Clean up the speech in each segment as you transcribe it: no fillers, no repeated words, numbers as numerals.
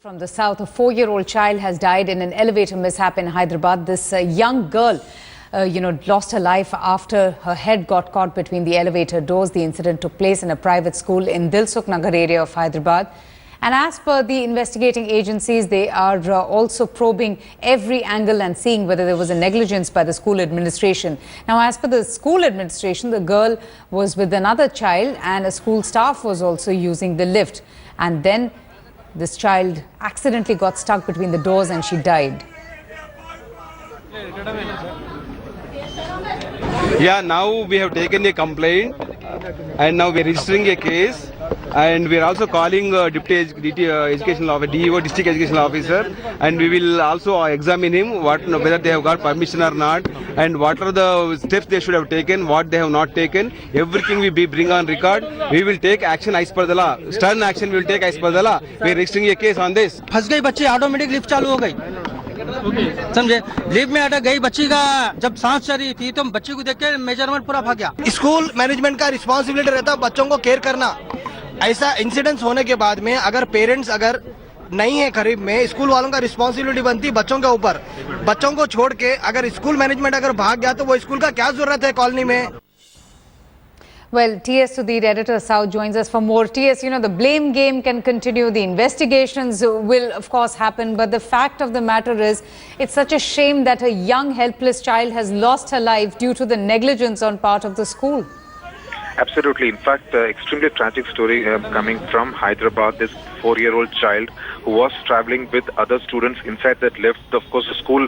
From the south, a 4-year-old child has died in an elevator mishap in Hyderabad. This young girl, lost her life after her head got caught between the elevator doors. The incident took place in a private school in Dilsukh Nagar area of Hyderabad. And as per the investigating agencies, they are also probing every angle and seeing whether there was a negligence by the school administration. Now, as per the school administration, the girl was with another child and a school staff was also using the lift. And then this child accidentally got stuck between the doors and she died. Yeah, now we have taken a complaint and now we are registering a case, and we are also calling Deputy Educational Officer, DEO, District Educational Officer, and we will also examine him whether they have got permission or not, and what are the steps they should have taken, what they have not taken. Everything we bring on record. We will take action as per the law. Stern action we will take as per the law. We are registering a case on this. फंस गई बच्ची, automatic lift चालू हो गई, समझे। Lift में अटक गई बच्ची का, जब सांस चल रही थी तो बच्ची को देख के मेजरमेंट पूरा भाग गया। स्कूल मैनेजमेंट का रिस्पांसिबिलिटी रहता है बच्चों को केयर करना। ऐसा इंसिडेंट्स होने के बाद में अगर पेरेंट्स अगर नहीं है करीब में, स्कूल वालों का रिस्पांसिबिलिटी बनती है बच्चों के ऊपर। बच्चों को छोड़ के अगर स्कूल मैनेजमेंट अगर भाग गया तो वो स्कूल का क्या जरूरत है कॉलोनी में। Well, T.S. Sudhir, editor South, joins us for more. T.S., the blame game can continue. The investigations will, of course, happen. But the fact of the matter is, it's such a shame that a young, helpless child has lost her life due to the negligence on part of the school. Absolutely. In fact, extremely tragic story coming from Hyderabad. This 4-year-old child who was traveling with other students inside that lift. Of course, the school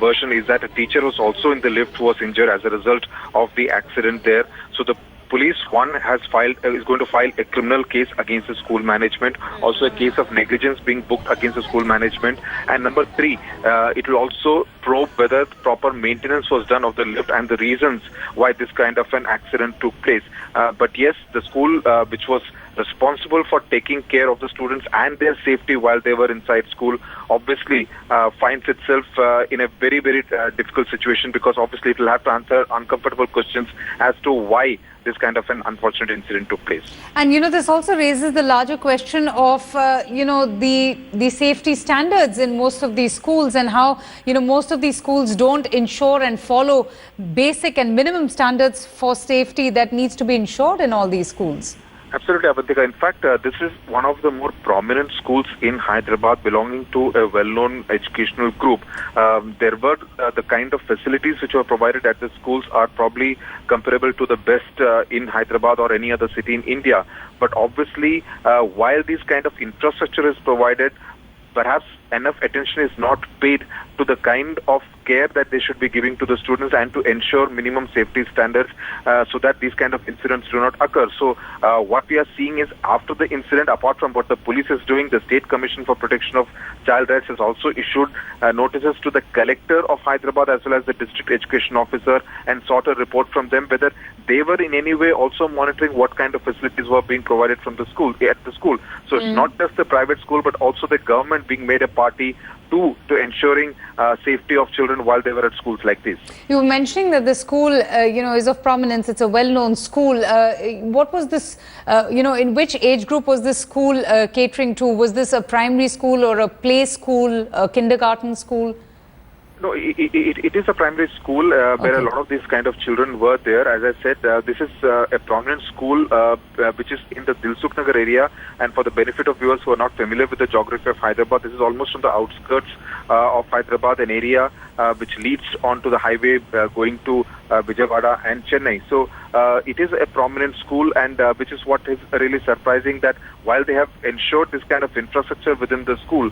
version is that a teacher was also in the lift who was injured as a result of the accident there. So the police, is going to file a criminal case against the school management, also a case of negligence being booked against the school management. And number 3, it will also probe whether proper maintenance was done of the lift and the reasons why this kind of an accident took place. But yes, the school, which was responsible for taking care of the students and their safety while they were inside school, obviously finds itself in a very, very difficult situation, because obviously it will have to answer uncomfortable questions as to why this kind of an unfortunate incident took place. And, this also raises the larger question of, the safety standards in most of these schools, and how, most of these schools don't ensure and follow basic and minimum standards for safety that needs to be ensured in all these schools. Absolutely, Avantika. In fact, this is one of the more prominent schools in Hyderabad belonging to a well-known educational group. There were the kind of facilities which were provided at the schools are probably comparable to the best in Hyderabad or any other city in India. But obviously, while this kind of infrastructure is provided, perhaps enough attention is not paid to the kind of care that they should be giving to the students and to ensure minimum safety standards so that these kind of incidents do not occur. So what we are seeing is, after the incident, apart from what the police is doing, the State Commission for Protection of Child Rights has also issued notices to the collector of Hyderabad as well as the district education officer, and sought a report from them whether they were in any way also monitoring what kind of facilities were being provided from the school at the school. So it's not just the private school, but also the government being made a party to ensuring safety of children while they were at schools like this. You were mentioning that the school, is of prominence. It's a well-known school. What was this, in which age group was this school catering to? Was this a primary school or a play school, a kindergarten school? No, it is a primary school where a lot of these kind of children were there. As I said, this is a prominent school which is in the Dilsukh Nagar area. And for the benefit of viewers who are not familiar with the geography of Hyderabad, this is almost on the outskirts of Hyderabad, an area which leads onto the highway going to Vijayawada and Chennai. So it is a prominent school, and which is what is really surprising, that while they have ensured this kind of infrastructure within the school,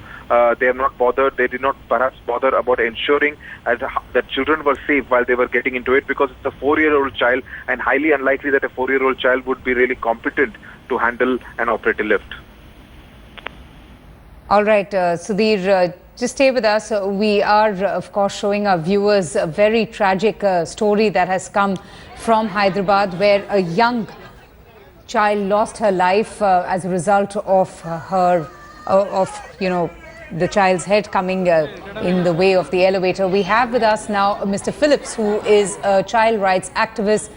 they have not bothered, they did not perhaps bother about ensuring that children were safe while they were getting into it, because it's a 4-year-old child, and highly unlikely that a 4-year-old child would be really competent to handle and operate a lift. All right, Sudhir, just stay with us. We are, of course, showing our viewers a very tragic story that has come from Hyderabad, where a young child lost her life as a result of the child's head coming in the way of the elevator. We have with us now Mr. Phillips, who is a child rights activist.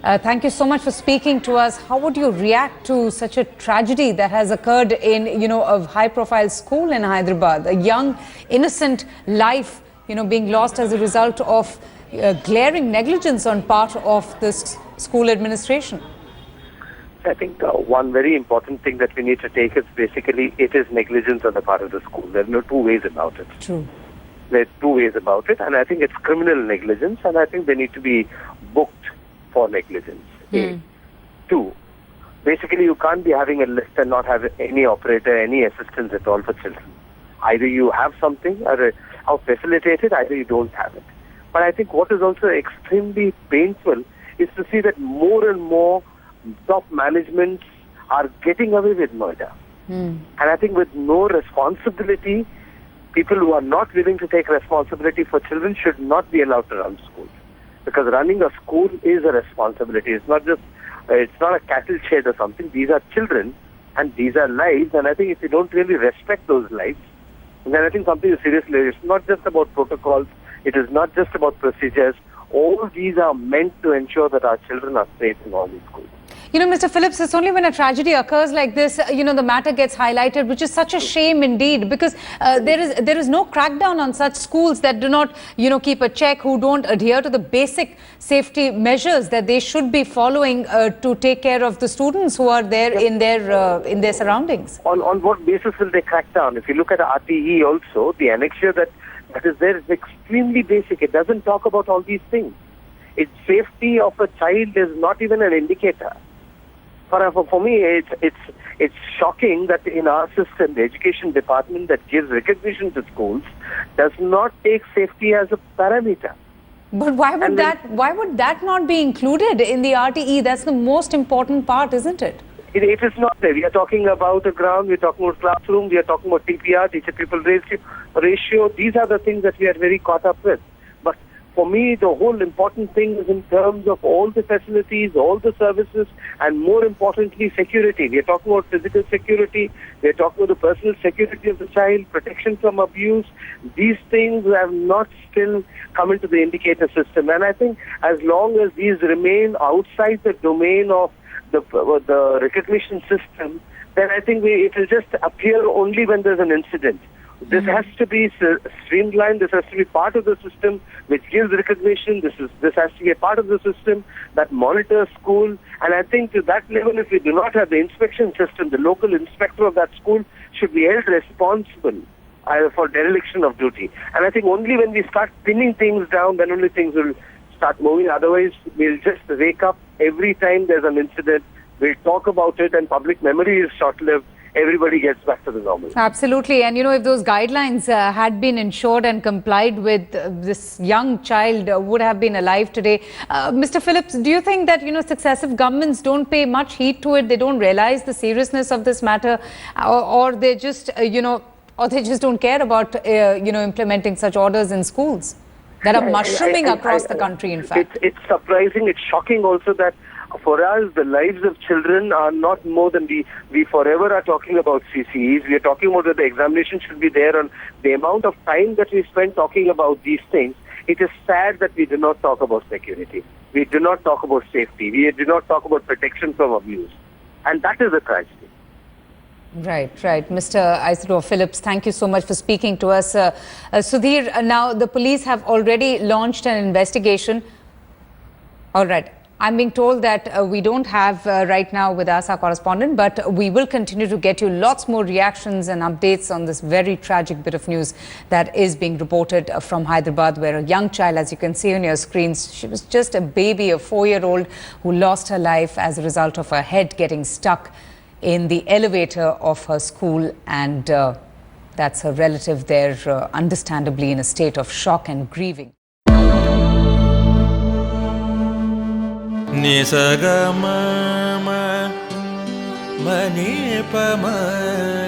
Thank you so much for speaking to us. How would you react to such a tragedy that has occurred in, a high-profile school in Hyderabad? A young, innocent life, being lost as a result of glaring negligence on part of this school administration. I think one very important thing that we need to take is basically it is negligence on the part of the school. There are no two ways about it. True. There are two ways about it, and I think it's criminal negligence, and I think they need to be booked for negligence. A. Two, basically you can't be having a list and not have any operator, any assistance at all for children. Either you have something or facilitate it, either you don't have it. But I think what is also extremely painful is to see that more and more top managements are getting away with murder. And I think with no responsibility, people who are not willing to take responsibility for children should not be allowed to run schools. Because running a school is a responsibility. It's not a cattle shed or something. These are children and these are lives. And I think if you don't really respect those lives, then I think something is seriously. It's not just about protocols. It is not just about procedures. All these are meant to ensure that our children are safe in all these schools. Mr. Phillips, it's only when a tragedy occurs like this, the matter gets highlighted, which is such a shame indeed, because there is no crackdown on such schools that do not, keep a check, who don't adhere to the basic safety measures that they should be following to take care of the students who are there in their surroundings. On what basis will they crack down? If you look at RTE also, the annexure that is there is extremely basic. It doesn't talk about all these things. Its safety of a child is not even an indicator. For me, it's shocking that in our system, the education department that gives recognition to schools does not take safety as a parameter. But why would that not be included in the RTE? That's the most important part, isn't it? It is not there. We are talking about a ground, we are talking about classroom, we are talking about TPR, teacher-pupil ratio. These are the things that we are very caught up with. But for me, the whole important thing is in terms of all the facilities, all the services, and more importantly, security. We are talking about physical security. We are talking about the personal security of the child, protection from abuse. These things have not still come into the indicator system. And I think as long as these remain outside the domain of the recognition system, then I think it will just appear only when there's an incident. This has to be streamlined. This has to be part of the system which gives recognition. This has to be a part of the system that monitors school. And I think to that level, if we do not have the inspection system, the local inspector of that school should be held responsible for dereliction of duty. And I think only when we start pinning things down, then only things will start moving. Otherwise, we'll just wake up every time there's an incident. We'll talk about it, and public memory is short-lived. Everybody gets back to the normal. Absolutely. And if those guidelines had been ensured and complied with, this young child would have been alive today. Mr. Phillips, do you think that successive governments don't pay much heed to it? They don't realize the seriousness of this matter, or they just or they just don't care about implementing such orders in schools that are mushrooming across the country? In fact, it's surprising. It's shocking also that for us, the lives of children are not more than we forever are talking about CCEs. We are talking about that the examination should be there, on the amount of time that we spend talking about these things. It is sad that we do not talk about security. We do not talk about safety. We do not talk about protection from abuse. And that is a tragedy. Right. Mr. Isidore Phillips, thank you so much for speaking to us. Sudhir, now the police have already launched an investigation. All right. I'm being told that we don't have right now with us our correspondent, but we will continue to get you lots more reactions and updates on this very tragic bit of news that is being reported from Hyderabad, where a young child, as you can see on your screens, she was just a baby, a 4-year-old, who lost her life as a result of her head getting stuck in the elevator of her school. And that's her relative there, understandably in a state of shock and grieving. Ni sa ga ma ma ma ni pa ma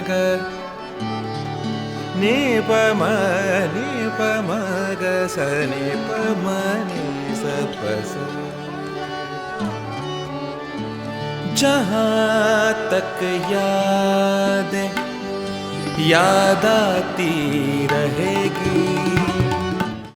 ga sa ni pa ma ni sa pa sa. जहाँ तक याद आती रहेगी